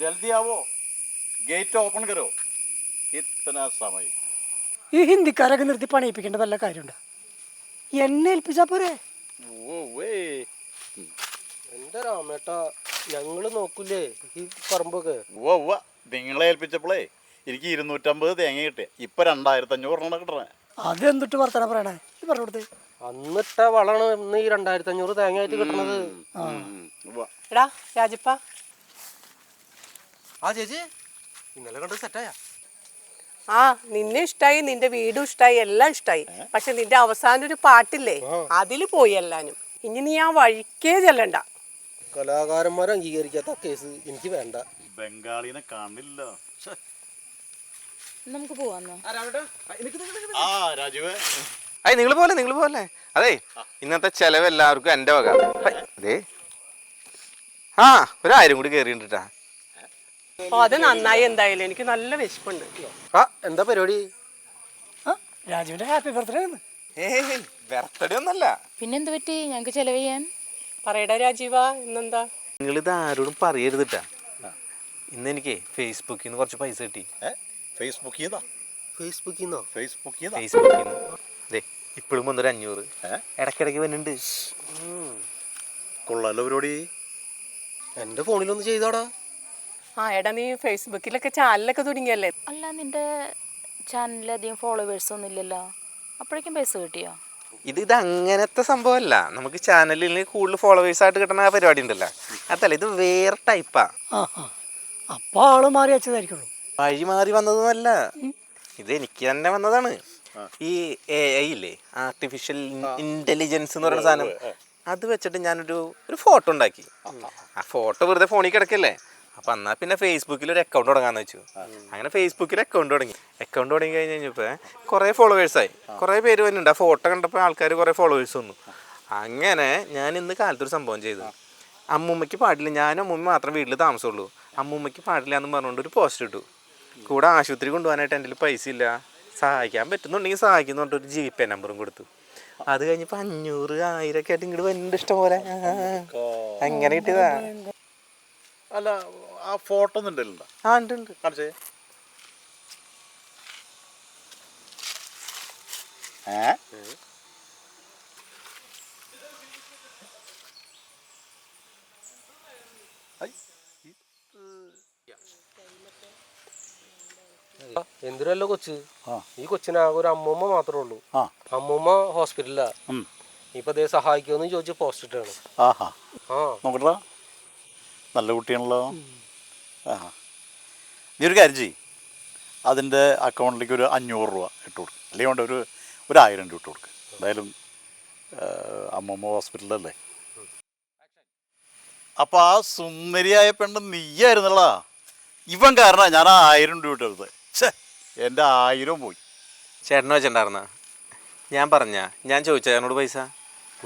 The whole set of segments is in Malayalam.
जल्दी आओ, गेट ओपन करो. इतना समय. ഈ ഹിന്ദിക്കാരൊക്കെ നിർത്തി പണിയിപ്പിക്കേണ്ട വല്ല കാര്യമുണ്ടോ? എന്നെ ഏൽപ്പിച്ചാ പോരെ? എന്താ രാമേട്ടാ, ഞങ്ങള് നോക്കൂലേ ഈ പറമ്പൊക്കെ? നിങ്ങളെ ഏൽപ്പിച്ചപ്പോളേ എനിക്ക് 250 തേങ്ങ കിട്ടിയ. ഇപ്പൊ 2500 കിട്ടണേ. അതെന്തിട്ട് വർത്തന പറയണേ? പറഞ്ഞു കൊടുത്തേ. അന്നിട്ട വളാണ് ഇന്ന് ഈ 2500 തേങ്ങ ആയിട്ട് കിട്ടണത്. എടാ രാജപ്പ, ആ ചേച്ചി ഇന്നലെ കണ്ട് സെറ്റായ? ആ നിന്നെ ഇഷ്ടായി, നിന്റെ വീടും ഇഷ്ടായി, എല്ലാം ഇഷ്ടായി. പക്ഷെ നിന്റെ അവസാനം ഒരു പാട്ടില്ലേ, അതില് പോയി എല്ലാനും. ഇനി നീ ആ വഴിക്കേ ചെല്ലണ്ട. കലാകാരന്മാരെ അംഗീകരിക്കാത്ത കേസ് എനിക്ക് വേണ്ട. ബംഗാളിനെ കാണില്ല. നമുക്ക് പോവാന്നോ? രാജുവേ, നിങ്ങൾ പോലെ അതെ, ഇന്നത്തെ ചെലവ് എല്ലാവർക്കും എൻ്റെ വക. അതെ, ആ 1000 കൂടി കയറിണ്ടാ. ഓ അത് നന്നായി. എന്തായാലും എനിക്ക് നല്ല വിശപ്പുണ്ട്. ആ എന്താ പരിപാടി? രാജുവിന്റെ ഹാപ്പി ബർത്ത്ഡേ. ബർത്ത്ഡേ ഒന്നല്ല. പിന്നെന്ത് പറ്റി ഞങ്ങക്ക് ചെലവ് ചെയ്യാൻ? പറയടാ രാജീവ, ഇന്നെന്താ? നിങ്ങളിത് ആരോടും പറയരുതിട്ടാ. ഇന്ന് എനിക്ക് ഫേസ്ബുക്കിൽ നിന്ന് കുറച്ച് പൈസ കിട്ടി. ഫേസ്ബുക്കിൽ അതെ, ഇപ്പോഴും വന്നൊരു 500 ഇടയ്ക്കിടയ്ക്ക് വരുന്നുണ്ട്. കൊള്ളാലോ പരിപാടി. എന്റെ ഫോണിലൊന്ന് ചെയ്തോടാ. ആ എടാ, നീ ഫേസ്ബുക്കിലൊക്കെ ചാനലൊക്കെ തുടങ്ങിയല്ലേ? അല്ല, നിന്റെ ചാനലിൽ അധികം ഫോളോവേഴ്സ് ഒന്നും ഇല്ലല്ലോ, അപ്പോഴേക്കും പൈസ കിട്ടിയോ? ഇത് അങ്ങനത്തെ സംഭവമല്ല. നമുക്ക് ചാനലിൽ കൂടുതൽ ഫോളോവേഴ്സ് ആയിട്ട് കിട്ടുന്ന ആ പരിപാടി ഉണ്ടല്ലോ, അതല്ല, ഇത് വേറെ ടൈപ്പാ. അപ്പൊ ആള് മാറി വെച്ചതായിരിക്കുള്ളൂ. വഴി മാറി വന്നതൊന്നുമല്ല, ഇത് എനിക്ക് തന്നെ വന്നതാണ്. ഈ AI ഇല്ലേ, ആർട്ടിഫിഷ്യൽ ഇന്റലിജൻസ് എന്ന് പറയുന്ന സാധനം, അത് വെച്ചിട്ട് ഞാനൊരു ഫോട്ടോ ഉണ്ടാക്കി. ആ ഫോട്ടോ വെറുതെ ഫോണിൽ കിടക്കല്ലേ, അപ്പം എന്നാൽ പിന്നെ ഫേസ്ബുക്കിൽ ഒരു അക്കൗണ്ട് തുടങ്ങാന്ന് വെച്ചു. അങ്ങനെ ഫേസ്ബുക്കിൽ അക്കൗണ്ട് തുടങ്ങി കഴിഞ്ഞ് കഴിഞ്ഞപ്പോൾ കുറേ ഫോളോവേഴ്സായി, കുറേ പേര് വരുന്നുണ്ട്. ആ ഫോട്ടോ കണ്ടപ്പോൾ ആൾക്കാർ കുറേ ഫോളോവേഴ്സ് വന്നു. അങ്ങനെ ഞാൻ ഇന്ന് കാലത്തൊരു സംഭവം ചെയ്തു. അമ്മൂമ്മയ്ക്ക് പാടില്ല, ഞാനും അമ്മൂമ്മ മാത്രം വീട്ടിൽ താമസമുള്ളൂ, അമ്മൂമ്മയ്ക്ക് പാടില്ല എന്ന് പറഞ്ഞുകൊണ്ട് ഒരു പോസ്റ്റ് ഇട്ടു. കൂടെ ആശുപത്രി കൊണ്ടുപോകാനായിട്ട് എൻ്റെ പൈസ ഇല്ല, സഹായിക്കാൻ പറ്റുന്നുണ്ടെങ്കിൽ സഹായിക്കുന്നു പറഞ്ഞിട്ട് ഒരു GPay നമ്പറും കൊടുത്തു. അത് കഴിഞ്ഞപ്പോൾ 500, 1000 ഒക്കെ ആയിട്ട് ഇങ്ങോട്ട് വരുന്നുണ്ട് ഇഷ്ടം പോലെ. അങ്ങനെ കിട്ടിയതാ. അല്ല, ആ ഫോട്ടോ ഒന്നും ഉണ്ടല്ലോ? ആ ഉണ്ട്. കാണിച്ചേ. എന്തിനല്ലോ കൊച്ച്, ഈ കൊച്ചിനാകെ ഒരു അമ്മൂമ്മ മാത്രമേ ഉള്ളൂ. അമ്മൂമ്മ ഹോസ്പിറ്റലിലാ. ഇപ്പൊ അതേ സഹായിക്കുമെന്ന് ചോദിച്ച് പോസ്റ്റ് ഇട്ടാണ്. നോക്കട്ടാ, നല്ല കുട്ടിയാണല്ലോ. നീ ഒരു കാര്യം ചെയ്യ്, അതിൻ്റെ അക്കൗണ്ടിലേക്ക് ഒരു 500 രൂപ ഇട്ട് കൊടുക്കും, അല്ലെങ്കിൽ കൊണ്ട് ഒരു 1000 രൂപ ഇട്ട് കൊടുക്കുക. എന്തായാലും അമ്മമ്മ ഹോസ്പിറ്റലല്ലേ. അപ്പം ആ സുന്ദരിയായ പെണ്ണ് നീയായിരുന്നല്ലോ. ഇവൻ കാരണം ഞാൻ 1000 രൂപ ഇട്ടത്. എൻ്റെ 1000 പോയി. ചേട്ടനെ വെച്ചിട്ടുണ്ടായിരുന്ന ഞാൻ ചോദിച്ചാൽ എന്നോട് പൈസ.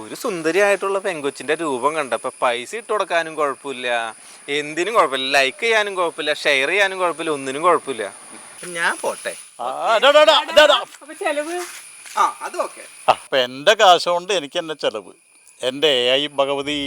ഒരു സുന്ദരിയായിട്ടുള്ള പെങ്കൊച്ചിൻ്റെ രൂപം കണ്ടപ്പോൾ പൈസ ഇട്ട് കൊടുക്കാനും കുഴപ്പമില്ല, എന്തിനും കുഴപ്പമില്ല, ലൈക്ക് ചെയ്യാനും കുഴപ്പമില്ല, ഷെയർ ചെയ്യാനും കുഴപ്പമില്ല, ഒന്നിനും കുഴപ്പമില്ല. ഞാൻ പോട്ടെ. അപ്പം എൻ്റെ കാശ് കൊണ്ട് എനിക്ക് തന്നെ ചിലവ്. എൻ്റെ AI ഭഗവതി.